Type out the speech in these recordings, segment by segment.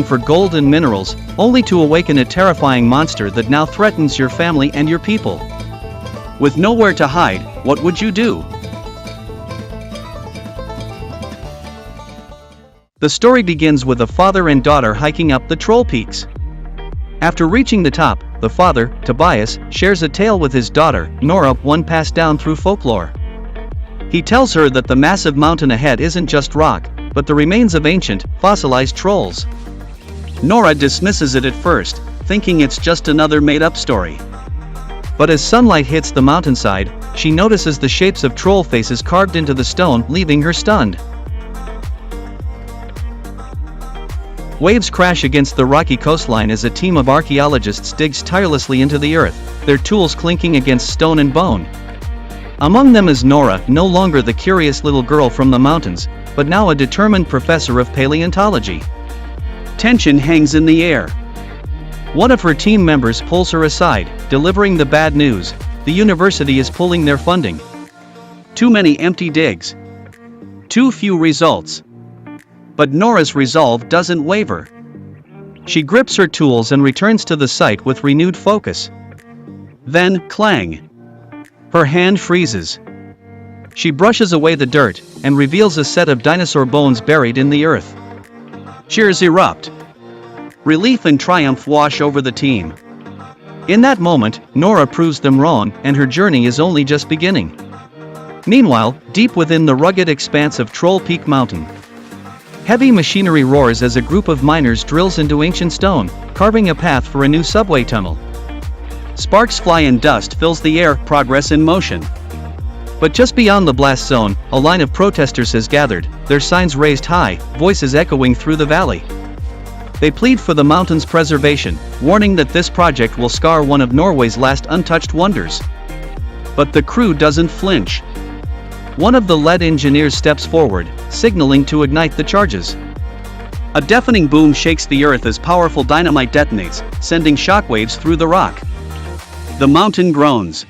for gold and minerals, only to awaken a terrifying monster that now threatens your family and your people. With nowhere to hide, what would you do? The story begins with a father and daughter hiking up the Troll Peaks. After reaching the top, the father, Tobias, shares a tale with his daughter, Nora, one passed down through folklore. He tells her that the massive mountain ahead isn't just rock, but the remains of ancient, fossilized trolls. Nora dismisses it at first, thinking it's just another made-up story. But as sunlight hits the mountainside, she notices the shapes of troll faces carved into the stone, leaving her stunned. Waves crash against the rocky coastline as a team of archaeologists digs tirelessly into the earth, their tools clinking against stone and bone. Among them is Nora, no longer the curious little girl from the mountains, but now a determined professor of paleontology. Tension hangs in the air. One of her team members pulls her aside, delivering the bad news: the university is pulling their funding. Too many empty digs. Too few results. But Nora's resolve doesn't waver. She grips her tools and returns to the site with renewed focus. Then, clang! Her hand freezes. She brushes away the dirt, and reveals a set of dinosaur bones buried in the earth. Cheers erupt. Relief and triumph wash over the team. In that moment, Nora proves them wrong, and her journey is only just beginning. Meanwhile, deep within the rugged expanse of Troll Peak Mountain, heavy machinery roars as a group of miners drills into ancient stone, carving a path for a new subway tunnel. Sparks fly and dust fills the air, progress in motion. But just beyond the blast zone, a line of protesters has gathered, their signs raised high, voices echoing through the valley. They plead for the mountain's preservation, warning that this project will scar one of Norway's last untouched wonders. But the crew doesn't flinch. One of the lead engineers steps forward, signaling to ignite the charges. A deafening boom shakes the earth as powerful dynamite detonates, sending shockwaves through the rock. The mountain groans.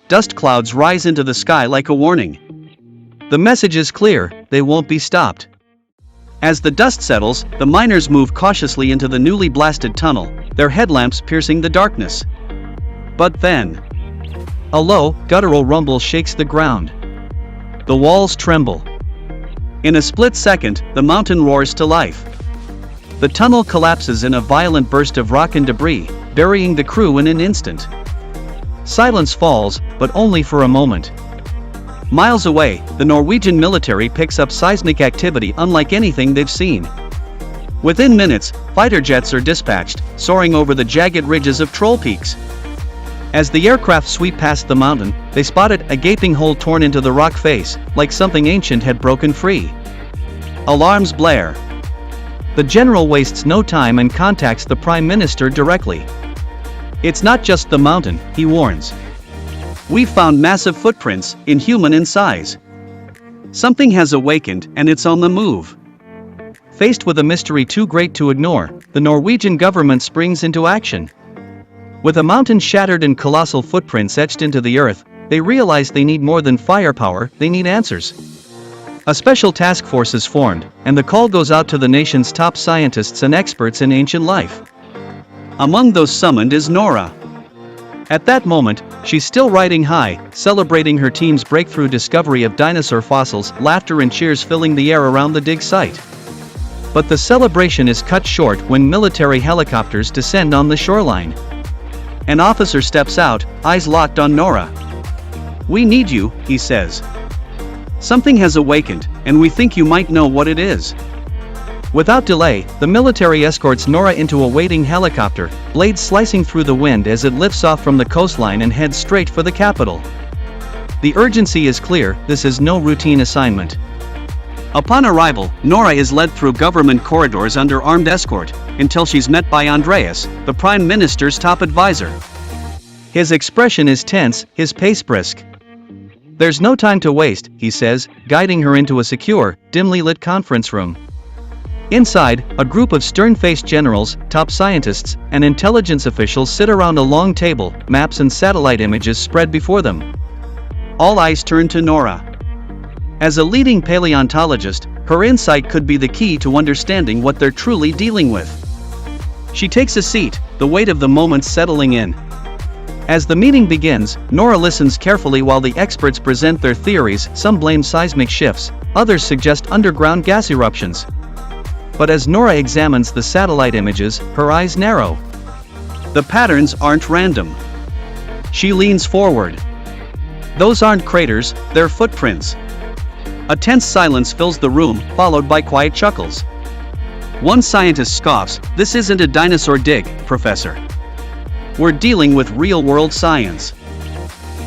Dust clouds rise into the sky like a warning. The message is clear: they won't be stopped. As the dust settles, the miners move cautiously into the newly blasted tunnel, their headlamps piercing the darkness. But then, a low, guttural rumble shakes the ground. The walls tremble. In a split second, the mountain roars to life. The tunnel collapses in a violent burst of rock and debris, burying the crew in an instant. Silence falls, but only for a moment. Miles away, the Norwegian military picks up seismic activity unlike anything they've seen. Within minutes, fighter jets are dispatched, soaring over the jagged ridges of Troll Peaks. As the aircraft sweep past the mountain, they spotted a gaping hole torn into the rock face, like something ancient had broken free. Alarms blare. The general wastes no time and contacts the Prime Minister directly. It's not just the mountain, he warns. We've found massive footprints, inhuman in size. Something has awakened, and it's on the move. Faced with a mystery too great to ignore, the Norwegian government springs into action. With a mountain shattered and colossal footprints etched into the earth, they realize they need more than firepower, they need answers. A special task force is formed, and the call goes out to the nation's top scientists and experts in ancient life. Among those summoned is Nora. At that moment, she's still riding high, celebrating her team's breakthrough discovery of dinosaur fossils, laughter and cheers filling the air around the dig site. But the celebration is cut short when military helicopters descend on the shoreline. An officer steps out, eyes locked on Nora. "We need you," he says. "Something has awakened, and we think you might know what it is." Without delay, the military escorts Nora into a waiting helicopter, blades slicing through the wind as it lifts off from the coastline and heads straight for the capital. The urgency is clear: this is no routine assignment. Upon arrival, Nora is led through government corridors under armed escort, until she's met by Andreas, the Prime Minister's top advisor. His expression is tense, his pace brisk. "There's no time to waste," he says, guiding her into a secure, dimly lit conference room. Inside, a group of stern-faced generals, top scientists, and intelligence officials sit around a long table, maps and satellite images spread before them. All eyes turn to Nora. As a leading paleontologist, Her insight could be the key to understanding what they're truly dealing with. She takes a seat, the weight of the moment settling in. As the meeting begins, Nora listens carefully while the experts present their theories. Some blame seismic shifts, others suggest underground gas eruptions. But as Nora examines the satellite images, her eyes narrow. The patterns aren't random. She leans forward. Those aren't craters, they're footprints. A tense silence fills the room, followed by quiet chuckles. One scientist scoffs, "This isn't a dinosaur dig, Professor. We're dealing with real-world science."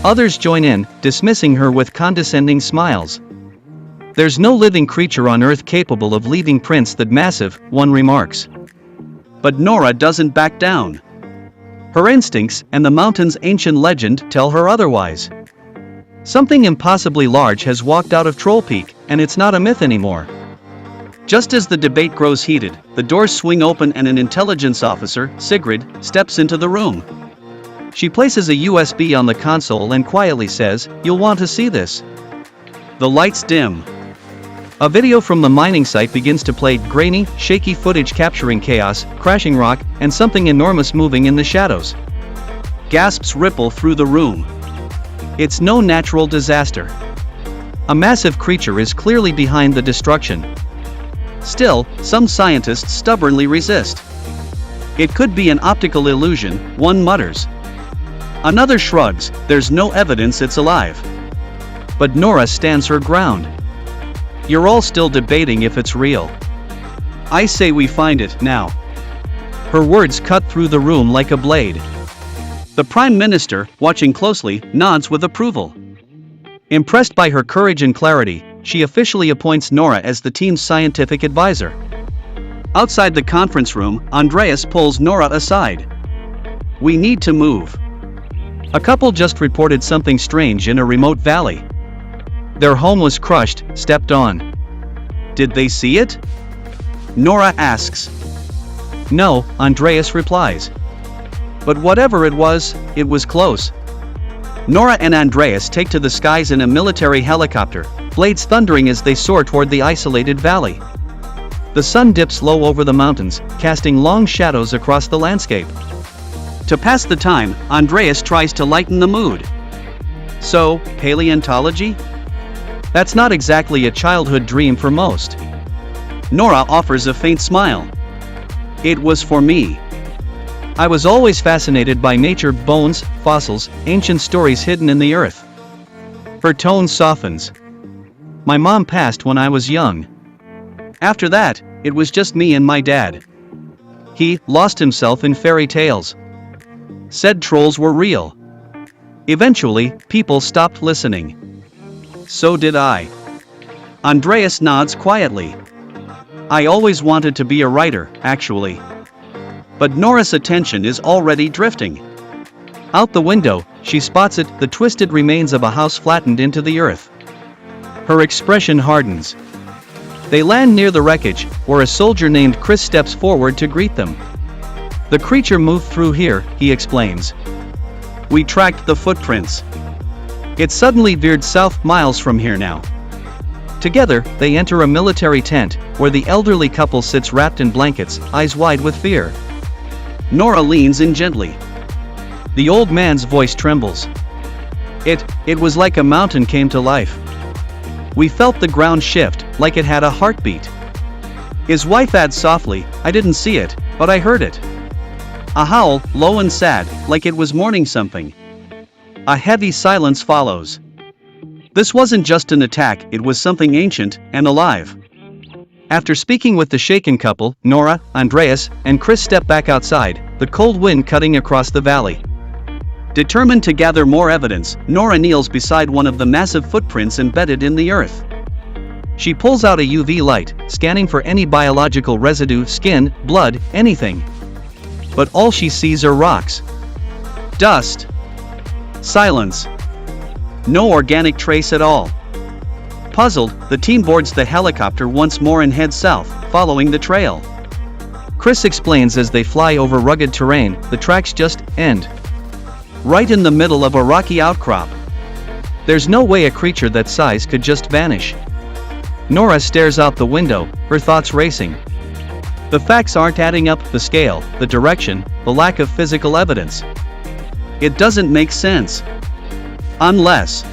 Others join in, dismissing her with condescending smiles. "There's no living creature on Earth capable of leaving prints that massive," one remarks. But Nora doesn't back down. Her instincts and the mountain's ancient legend tell her otherwise. Something impossibly large has walked out of Troll Peak, and it's not a myth anymore. Just as the debate grows heated, the doors swing open and an intelligence officer, Sigrid, steps into the room. She places a USB on the console and quietly says, "You'll want to see this." The lights dim. A video from the mining site begins to play, grainy, shaky footage capturing chaos, crashing rock, and something enormous moving in the shadows. Gasps ripple through the room. It's no natural disaster. A massive creature is clearly behind the destruction. Still, some scientists stubbornly resist. "It could be an optical illusion," one mutters. Another shrugs, "There's no evidence it's alive." But Nora stands her ground. "You're all still debating if it's real. I say we find it now." Her words cut through the room like a blade. The Prime Minister, watching closely, nods with approval. Impressed by her courage and clarity, she officially appoints Nora as the team's scientific advisor. Outside the conference room, Andreas pulls Nora aside. "We need to move. A couple just reported something strange in a remote valley. Their home was crushed, stepped on." "Did they see it?" Nora asks. "No," Andreas replies. "But whatever it was close." Nora and Andreas take to the skies in a military helicopter, blades thundering as they soar toward the isolated valley. The sun dips low over the mountains, casting long shadows across the landscape. To pass the time, Andreas tries to lighten the mood. "So, paleontology? That's not exactly a childhood dream for most." Nora offers a faint smile. "It was for me. I was always fascinated by nature, bones, fossils, ancient stories hidden in the earth." Her tone softens. "My mom passed when I was young. After that, it was just me and my dad. He lost himself in fairy tales. Said trolls were real. Eventually, people stopped listening. So did I." Andreas nods quietly. "I always wanted to be a writer, actually." But Nora's attention is already drifting. Out the window, she spots it, the twisted remains of a house flattened into the earth. Her expression hardens. They land near the wreckage, where a soldier named Chris steps forward to greet them. "The creature moved through here," he explains. "We tracked the footprints. It suddenly veered south miles from here now." Together, they enter a military tent, where the elderly couple sits wrapped in blankets, eyes wide with fear. Nora leans in gently. The old man's voice trembles. It was like a mountain came to life. We felt the ground shift, like it had a heartbeat." His wife adds softly, "I didn't see it, but I heard it. A howl, low and sad, like it was mourning something." A heavy silence follows. This wasn't just an attack, it was something ancient and alive. After speaking with the shaken couple, Nora, Andreas, and Chris step back outside, the cold wind cutting across the valley. Determined to gather more evidence, Nora kneels beside one of the massive footprints embedded in the earth. She pulls out a UV light, scanning for any biological residue, skin, blood, anything. But all she sees are rocks. Dust. Silence. No organic trace at all. Puzzled, the team boards the helicopter once more and heads south, following the trail. Chris explains as they fly over rugged terrain, the tracks just end. Right in the middle of a rocky outcrop. There's no way a creature that size could just vanish. Nora stares out the window, her thoughts racing. The facts aren't adding up, the scale, the direction, the lack of physical evidence. It doesn't make sense. Unless.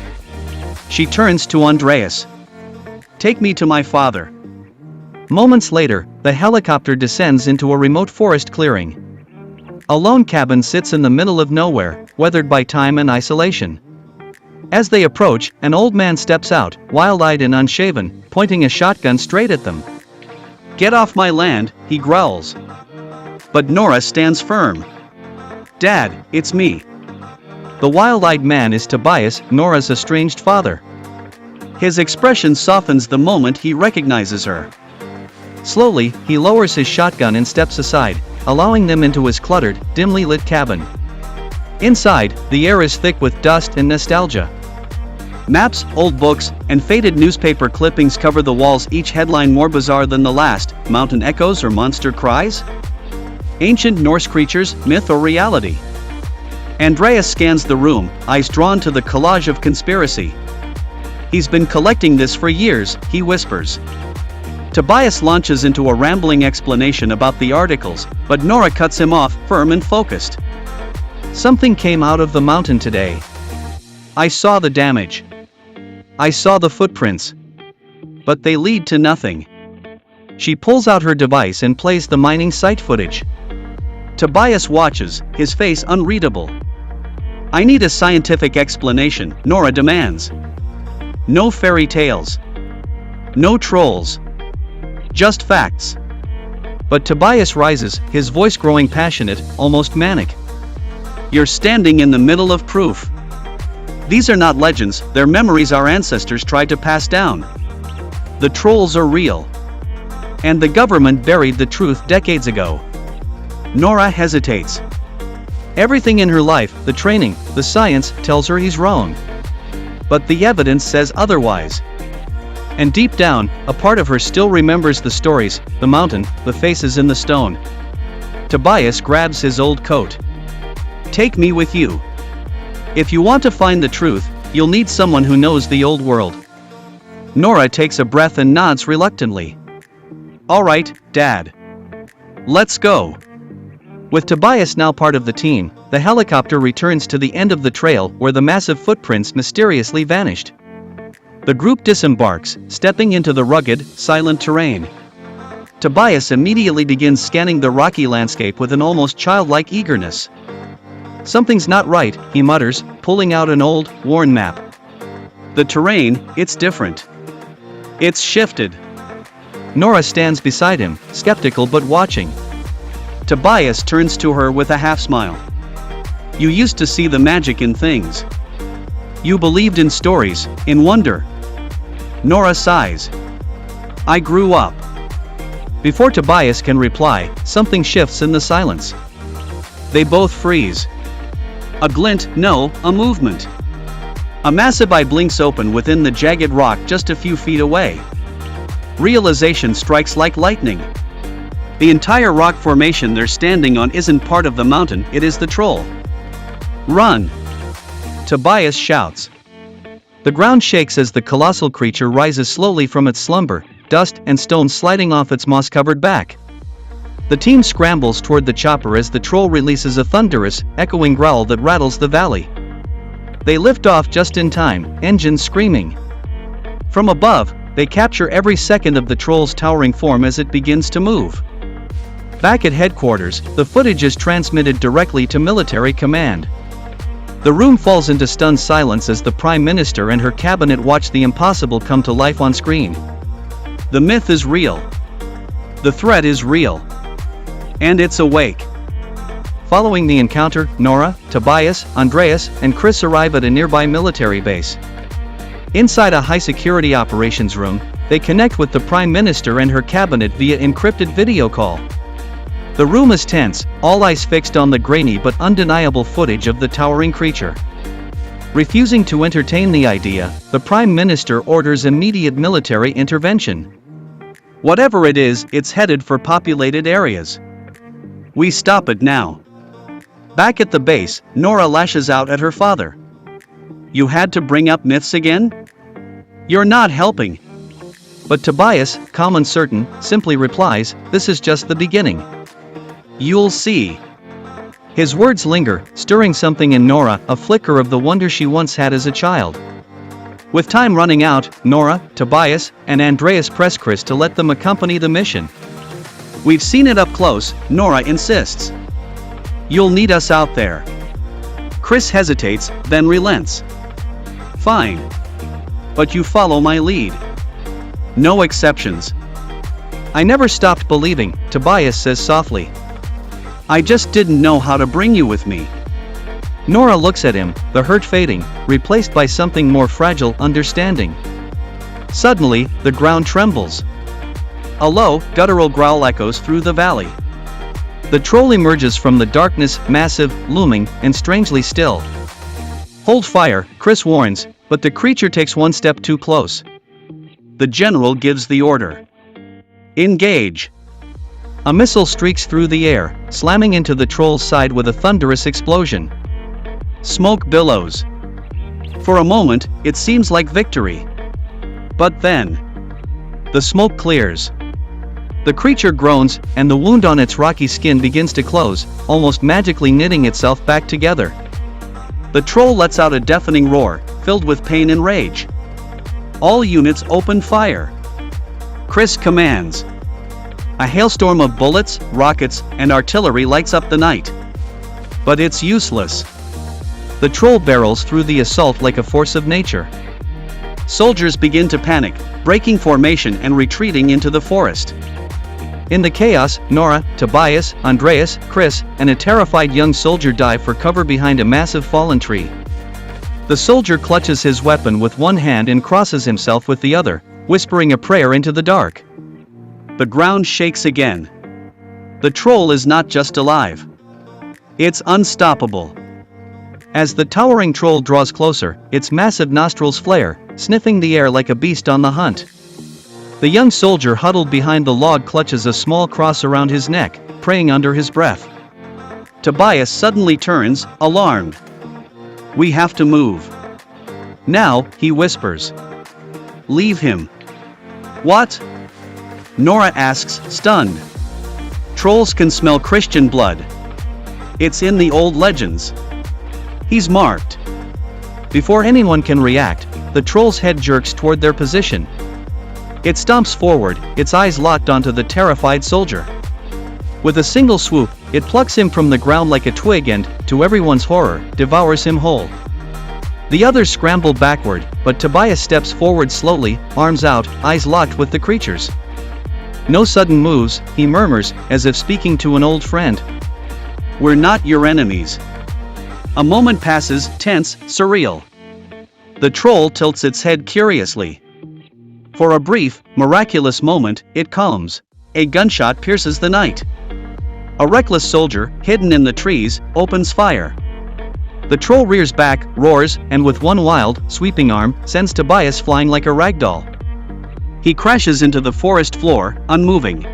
She turns to Andreas. Take me to my father. Moments later, the helicopter descends into a remote forest clearing. A lone cabin sits in the middle of nowhere, weathered by time and isolation. As they approach, an old man steps out, wild-eyed and unshaven, pointing a shotgun straight at them. Get off my land, he growls. But Nora stands firm. Dad, it's me. The wild-eyed man is Tobias, Nora's estranged father. His expression softens the moment he recognizes her. Slowly, he lowers his shotgun and steps aside, allowing them into his cluttered, dimly lit cabin. Inside, the air is thick with dust and nostalgia. Maps, old books, and faded newspaper clippings cover the walls, each headline more bizarre than the last: mountain echoes or monster cries? Ancient Norse creatures, myth or reality? Andreas scans the room, eyes drawn to the collage of conspiracy. He's been collecting this for years, he whispers. Tobias launches into a rambling explanation about the articles, but Nora cuts him off, firm and focused. Something came out of the mountain today. I saw the damage. I saw the footprints. But they lead to nothing. She pulls out her device and plays the mining site footage. Tobias watches, his face unreadable. I need a scientific explanation, Nora demands. No fairy tales. No trolls. Just facts. But Tobias rises, his voice growing passionate, almost manic. You're standing in the middle of proof. These are not legends, they're memories our ancestors tried to pass down. The trolls are real. And the government buried the truth decades ago. Nora hesitates. Everything in her life, the training, the science, tells her he's wrong. But the evidence says otherwise. And deep down, a part of her still remembers the stories, the mountain, the faces in the stone. Tobias grabs his old coat. Take me with you. If you want to find the truth, you'll need someone who knows the old world. Nora takes a breath and nods reluctantly. All right, Dad. Let's go. With Tobias now part of the team, the helicopter returns to the end of the trail where the massive footprints mysteriously vanished. The group disembarks, stepping into the rugged, silent terrain. Tobias immediately begins scanning the rocky landscape with an almost childlike eagerness. Something's not right, he mutters, pulling out an old, worn map. The terrain, it's different. It's shifted. Nora stands beside him, skeptical but watching. Tobias turns to her with a half-smile. You used to see the magic in things. You believed in stories, in wonder. Nora sighs. I grew up. Before Tobias can reply, something shifts in the silence. They both freeze. A glint, no, a movement. A massive eye blinks open within the jagged rock just a few feet away. Realization strikes like lightning. The entire rock formation they're standing on isn't part of the mountain, it is the troll. Run! Tobias shouts. The ground shakes as the colossal creature rises slowly from its slumber, dust and stone sliding off its moss-covered back. The team scrambles toward the chopper as the troll releases a thunderous, echoing growl that rattles the valley. They lift off just in time, engines screaming. From above, they capture every second of the troll's towering form as it begins to move. Back at headquarters, the footage is transmitted directly to military command. The room falls into stunned silence as the Prime Minister and her cabinet watch the impossible come to life on screen. The myth is real. The threat is real. And it's awake. Following the encounter, Nora, Tobias, Andreas, and Chris arrive at a nearby military base. Inside a high-security operations room, they connect with the Prime Minister and her cabinet via encrypted video call. The room is tense, all eyes fixed on the grainy but undeniable footage of the towering creature. Refusing to entertain the idea, the Prime Minister orders immediate military intervention. Whatever it is, it's headed for populated areas. We stop it now. Back at the base, Nora lashes out at her father. You had to bring up myths again? You're not helping. But Tobias, calm and certain, simply replies, "This is just the beginning. You'll see." His words linger, stirring something in Nora, a flicker of the wonder she once had as a child. With time running out, Nora, Tobias, and Andreas press Chris to let them accompany the mission. "We've seen it up close," Nora insists. "You'll need us out there." Chris hesitates, then relents. "Fine. But you follow my lead. No exceptions." "I never stopped believing," Tobias says softly. "I just didn't know how to bring you with me." Nora looks at him, the hurt fading, replaced by something more fragile, understanding. Suddenly, the ground trembles. A low, guttural growl echoes through the valley. The troll emerges from the darkness, massive, looming, and strangely still. "Hold fire," Chris warns, but the creature takes one step too close. The general gives the order. "Engage." A missile streaks through the air, slamming into the troll's side with a thunderous explosion. Smoke billows. For a moment, it seems like victory. But then, the smoke clears. The creature groans, and the wound on its rocky skin begins to close, almost magically knitting itself back together. The troll lets out a deafening roar, filled with pain and rage. All units open fire. Chris commands. A hailstorm of bullets, rockets, and artillery lights up the night. But it's useless. The troll barrels through the assault like a force of nature. Soldiers begin to panic, breaking formation and retreating into the forest. In the chaos, Nora, Tobias, Andreas, Chris, and a terrified young soldier dive for cover behind a massive fallen tree. The soldier clutches his weapon with one hand and crosses himself with the other, whispering a prayer into the dark. The ground shakes again. The troll is not just alive. It's unstoppable. As the towering troll draws closer, its massive nostrils flare, sniffing the air like a beast on the hunt. The young soldier huddled behind the log clutches a small cross around his neck, praying under his breath. Tobias suddenly turns, alarmed. "We have to move. Now," he whispers. "Leave him." "What?" Nora asks, stunned. "Trolls can smell Christian blood. It's in the old legends. He's marked." Before anyone can react, the troll's head jerks toward their position. It stomps forward, its eyes locked onto the terrified soldier. With a single swoop, it plucks him from the ground like a twig and, to everyone's horror, devours him whole. The others scramble backward, but Tobias steps forward slowly, arms out, eyes locked with the creature's. "No sudden moves," he murmurs, as if speaking to an old friend. "We're not your enemies." A moment passes, tense, surreal. The troll tilts its head curiously. For a brief, miraculous moment, it calms. A gunshot pierces the night. A reckless soldier, hidden in the trees, opens fire. The troll rears back, roars, and with one wild, sweeping arm, sends Tobias flying like a ragdoll. He crashes into the forest floor, unmoving.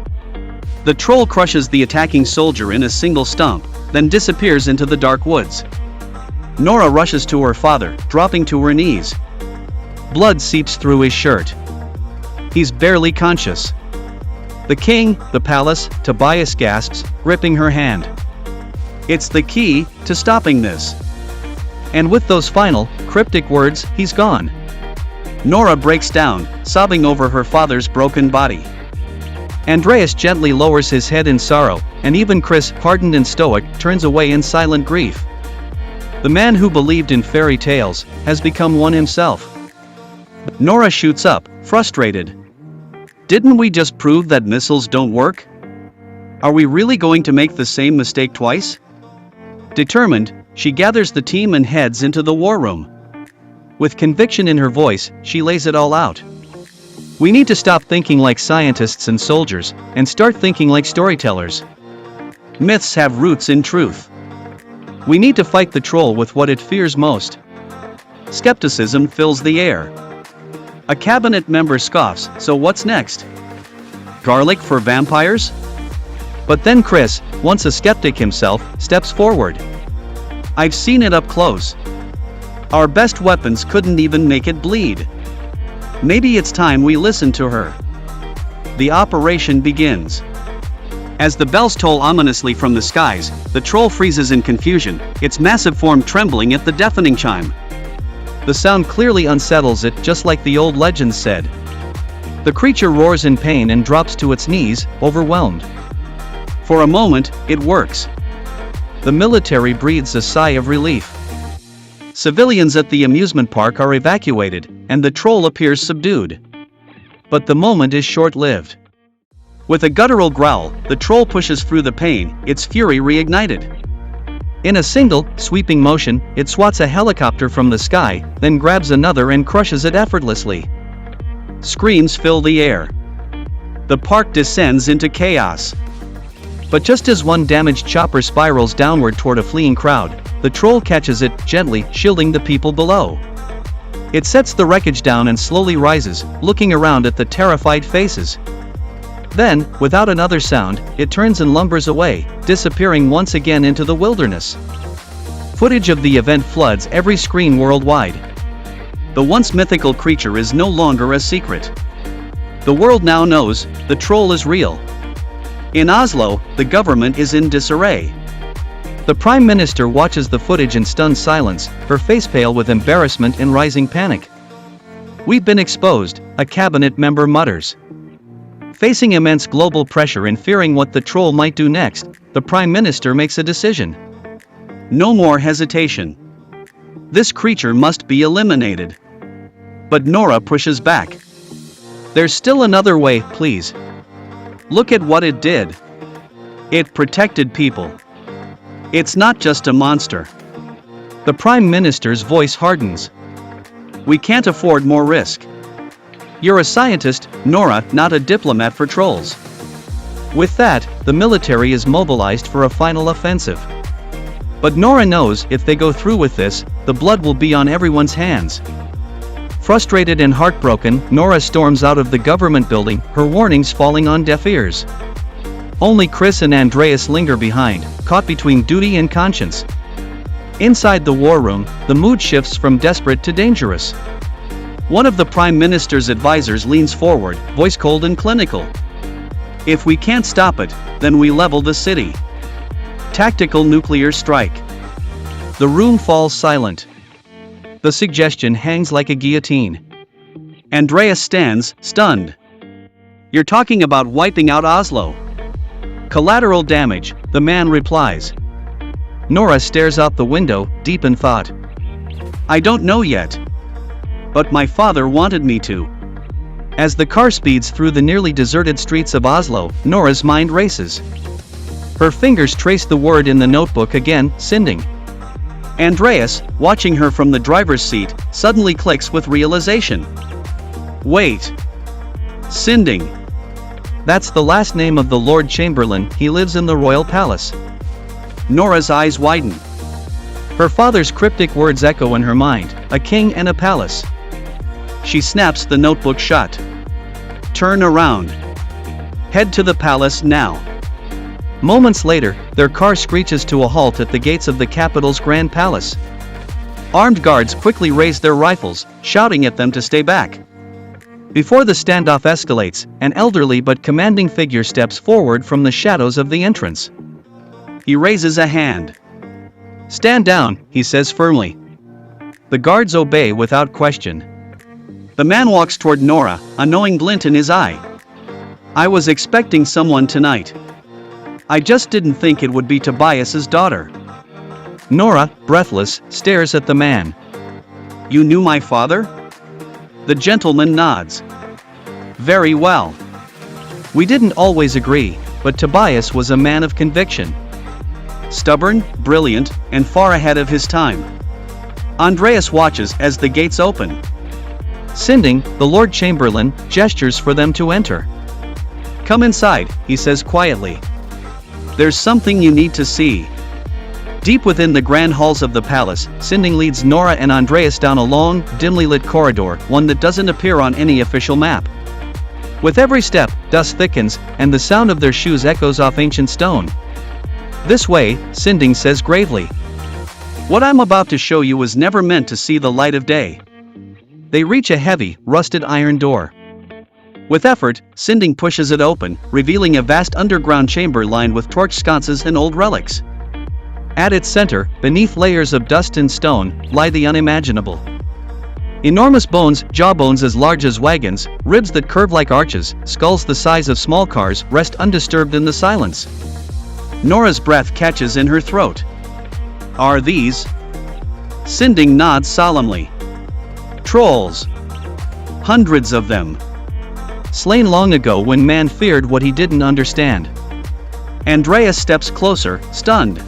The troll crushes the attacking soldier in a single stomp, then disappears into the dark woods. Nora rushes to her father, dropping to her knees. Blood seeps through his shirt. He's barely conscious. "The king, the palace," Tobias gasps, gripping her hand. "It's the key to stopping this." And with those final, cryptic words, he's gone. Nora breaks down, sobbing over her father's broken body. Andreas gently lowers his head in sorrow, and even Chris, hardened and stoic, turns away in silent grief. The man who believed in fairy tales has become one himself. Nora shoots up, frustrated. "Didn't we just prove that missiles don't work? Are we really going to make the same mistake twice?" Determined, she gathers the team and heads into the war room. With conviction in her voice, she lays it all out. "We need to stop thinking like scientists and soldiers, and start thinking like storytellers. Myths have roots in truth. We need to fight the troll with what it fears most." Skepticism fills the air. A cabinet member scoffs, "So what's next? Garlic for vampires?" But then Chris, once a skeptic himself, steps forward. "I've seen it up close. Our best weapons couldn't even make it bleed. Maybe it's time we listen to her." the operation begins. As the bells toll ominously from the skies, the troll freezes in confusion, its massive form trembling at the deafening chime. The sound clearly unsettles it, just like the old legends said. The creature roars in pain and drops to its knees, overwhelmed. For a moment, it works. The military breathes a sigh of relief. Civilians at the amusement park are evacuated, and the troll appears subdued. But the moment is short-lived. With a guttural growl, the troll pushes through the pain, its fury reignited. In a single, sweeping motion, it swats a helicopter from the sky, then grabs another and crushes it effortlessly. Screams fill the air. The park descends into chaos. But just as one damaged chopper spirals downward toward a fleeing crowd, the troll catches it, gently, shielding the people below. It sets the wreckage down and slowly rises, looking around at the terrified faces. Then, without another sound, it turns and lumbers away, disappearing once again into the wilderness. Footage of the event floods every screen worldwide. The once mythical creature is no longer a secret. The world now knows, the troll is real. In Oslo, the government is in disarray. The Prime Minister watches the footage in stunned silence, her face pale with embarrassment and rising panic. "We've been exposed," a cabinet member mutters. Facing immense global pressure and fearing what the troll might do next, the Prime Minister makes a decision. No more hesitation. This creature must be eliminated. But Nora pushes back. "There's still another way, please. Look at what it did. It protected people. It's not just a monster." The Prime Minister's voice hardens. "We can't afford more risk. You're a scientist, Nora, not a diplomat for trolls." With that, the military is mobilized for a final offensive. But Nora knows, if they go through with this, the blood will be on everyone's hands. Frustrated and heartbroken, Nora storms out of the government building, her warnings falling on deaf ears. Only Chris and Andreas linger behind, caught between duty and conscience. Inside the war room, the mood shifts from desperate to dangerous. One of the Prime Minister's advisors leans forward, voice cold and clinical. "If we can't stop it, then we level the city. Tactical nuclear strike." The room falls silent. The suggestion hangs like a guillotine. Andreas stands, stunned. "You're talking about wiping out Oslo?" "Collateral damage," the man replies. Nora stares out the window, deep in thought. "I don't know yet. But my father wanted me to." As the car speeds through the nearly deserted streets of Oslo, Nora's mind races. Her fingers trace the word in the notebook again, sending. Andreas, watching her from the driver's seat, suddenly clicks with realization. Wait. Sinding. That's the last name of the Lord Chamberlain, he lives in the royal palace. Nora's eyes widen. Her father's cryptic words echo in her mind, a king and a palace. She snaps the notebook shut. "Turn around. Head to the palace now." Moments later, their car screeches to a halt at the gates of the capital's grand palace. Armed guards quickly raise their rifles, shouting at them to stay back. Before the standoff escalates, an elderly but commanding figure steps forward from the shadows of the entrance. He raises a hand. "Stand down," he says firmly. The guards obey without question. The man walks toward Nora, a knowing glint in his eye. "I was expecting someone tonight. I just didn't think it would be Tobias's daughter." Nora, breathless, stares at the man. "You knew my father?" The gentleman nods. "Very well. We didn't always agree, but Tobias was a man of conviction. Stubborn, brilliant, and far ahead of his time." Andreas watches as the gates open. Sinding, the Lord Chamberlain, gestures for them to enter. "Come inside," he says quietly. "There's something you need to see." Deep within the grand halls of the palace, Sinding leads Nora and Andreas down a long, dimly lit corridor, one that doesn't appear on any official map. With every step, dust thickens, and the sound of their shoes echoes off ancient stone. "This way," Sinding says gravely. "What I'm about to show you was never meant to see the light of day." They reach a heavy, rusted iron door. With effort, Sinding pushes it open, revealing a vast underground chamber lined with torch sconces and old relics. At its center, beneath layers of dust and stone, lie the unimaginable. Enormous bones, jawbones as large as wagons, ribs that curve like arches, skulls the size of small cars rest undisturbed in the silence. Nora's breath catches in her throat. Are these? Sinding nods solemnly. Trolls. Hundreds of them. Slain long ago when man feared what he didn't understand. Andreas steps closer, stunned.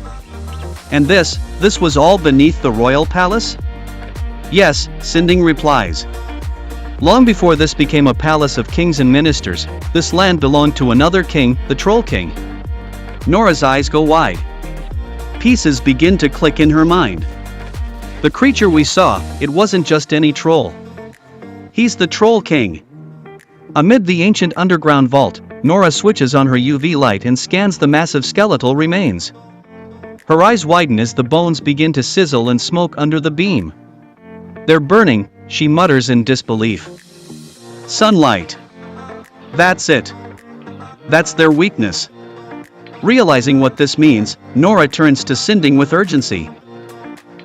And this was all beneath the royal palace? Yes, Sinding replies. Long before this became a palace of kings and ministers, this land belonged to another king, the Troll King. Nora's eyes go wide. Pieces begin to click in her mind. The creature we saw, it wasn't just any troll. He's the Troll King. Amid the ancient underground vault, Nora switches on her UV light and scans the massive skeletal remains. Her eyes widen as the bones begin to sizzle and smoke under the beam. They're burning, she mutters in disbelief. Sunlight. That's it. That's their weakness. Realizing what this means, Nora turns to Sinding with urgency.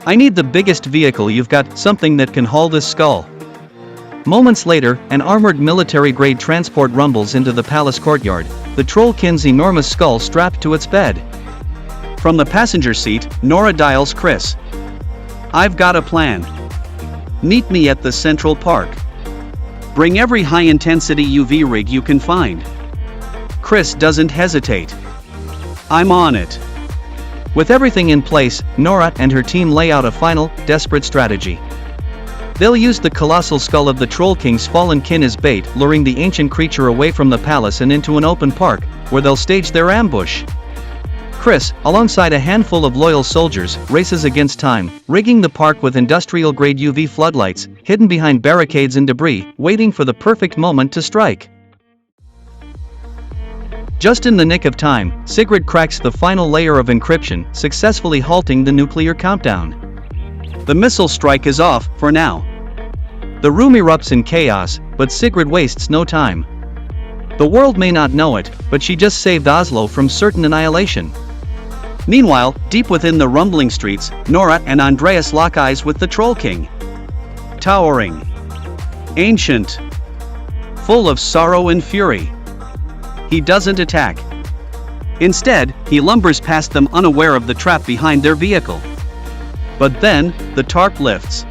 I need the biggest vehicle you've got, something that can haul this skull. Moments later, an armored military-grade transport rumbles into the palace courtyard, the Troll King's enormous skull strapped to its bed. From the passenger seat, Nora dials Chris. I've got a plan. Meet me at the Central Park. Bring every high-intensity UV rig you can find. Chris doesn't hesitate. I'm on it. With everything in place, Nora and her team lay out a final, desperate strategy. They'll use the colossal skull of the Troll King's fallen kin as bait, luring the ancient creature away from the palace and into an open park, where they'll stage their ambush. Chris, alongside a handful of loyal soldiers, races against time, rigging the park with industrial-grade UV floodlights, hidden behind barricades and debris, waiting for the perfect moment to strike. Just in the nick of time, Sigrid cracks the final layer of encryption, successfully halting the nuclear countdown. The missile strike is off, for now. The room erupts in chaos, but Sigrid wastes no time. The world may not know it, but she just saved Oslo from certain annihilation. Meanwhile, deep within the rumbling streets, Nora and Andreas lock eyes with the Troll King. Towering. Ancient. Full of sorrow and fury. He doesn't attack. Instead, he lumbers past them unaware of the trap behind their vehicle. But then, the tarp lifts.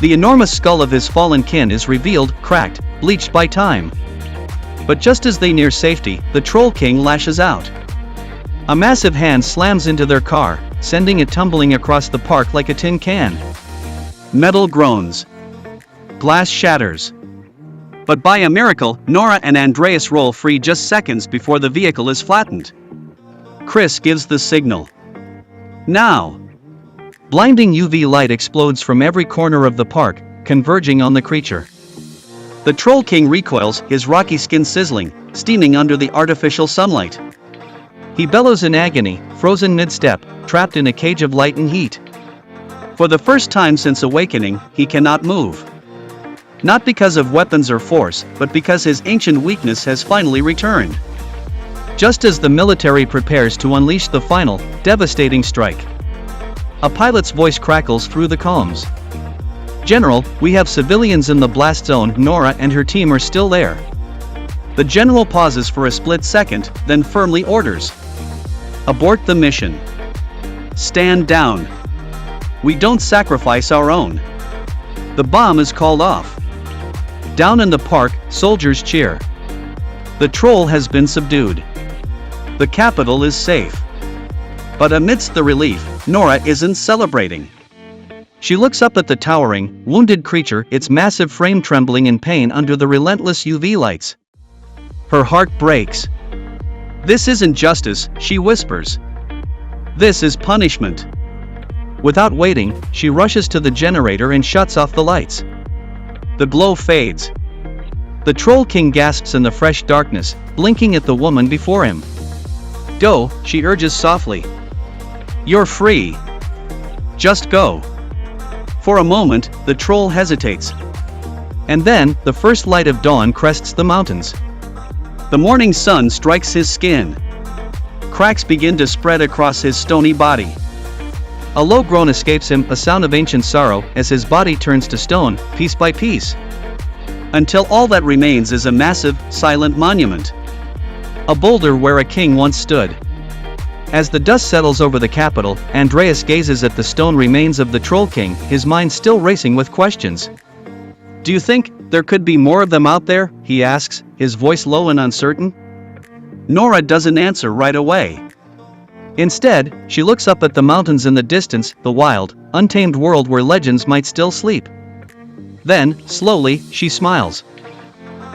The enormous skull of his fallen kin is revealed, cracked, bleached by time. But just as they near safety, the Troll King lashes out. A massive hand slams into their car, sending it tumbling across the park like a tin can. Metal groans. Glass shatters. But by a miracle, Nora and Andreas roll free just seconds before the vehicle is flattened. Chris gives the signal. Now! Blinding UV light explodes from every corner of the park, converging on the creature. The Troll King recoils, his rocky skin sizzling, steaming under the artificial sunlight. He bellows in agony, frozen mid-step, trapped in a cage of light and heat. For the first time since awakening, he cannot move. Not because of weapons or force, but because his ancient weakness has finally returned. Just as the military prepares to unleash the final, devastating strike. A pilot's voice crackles through the comms. General, we have civilians in the blast zone. Nora and her team are still there. The general pauses for a split second, then firmly orders. Abort the mission. Stand down. We don't sacrifice our own. The bomb is called off. Down in the park, soldiers cheer. The troll has been subdued. The capital is safe. But amidst the relief, Nora isn't celebrating. She looks up at the towering, wounded creature, its massive frame trembling in pain under the relentless UV lights. Her heart breaks. This isn't justice, she whispers. This is punishment. Without waiting, she rushes to the generator and shuts off the lights. The glow fades. The Troll King gasps in the fresh darkness, blinking at the woman before him. Go, she urges softly. You're free. Just go. For a moment, the troll hesitates. And then, the first light of dawn crests the mountains. The morning sun strikes his skin. Cracks begin to spread across his stony body. A low groan escapes him, a sound of ancient sorrow, as his body turns to stone, piece by piece. Until all that remains is a massive, silent monument. A boulder where a king once stood. As the dust settles over the capital, Andreas gazes at the stone remains of the Troll King, his mind still racing with questions. Do you think there could be more of them out there? He asks, his voice low and uncertain. Nora doesn't answer right away. Instead, she looks up at the mountains in the distance, the wild, untamed world where legends might still sleep. Then, slowly, she smiles.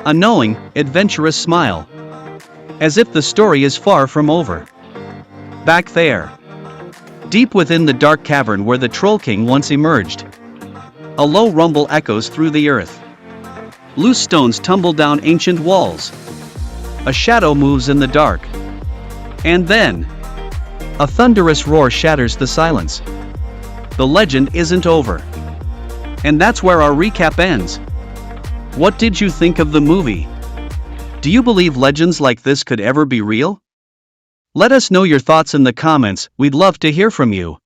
A knowing, adventurous smile. As if the story is far from over. Back there. Deep within the dark cavern where the Troll King once emerged. A low rumble echoes through the earth. Loose stones tumble down ancient walls. A shadow moves in the dark. And then, a thunderous roar shatters the silence. The legend isn't over. And that's where our recap ends. What did you think of the movie? Do you believe legends like this could ever be real? Let us know your thoughts in the comments, we'd love to hear from you.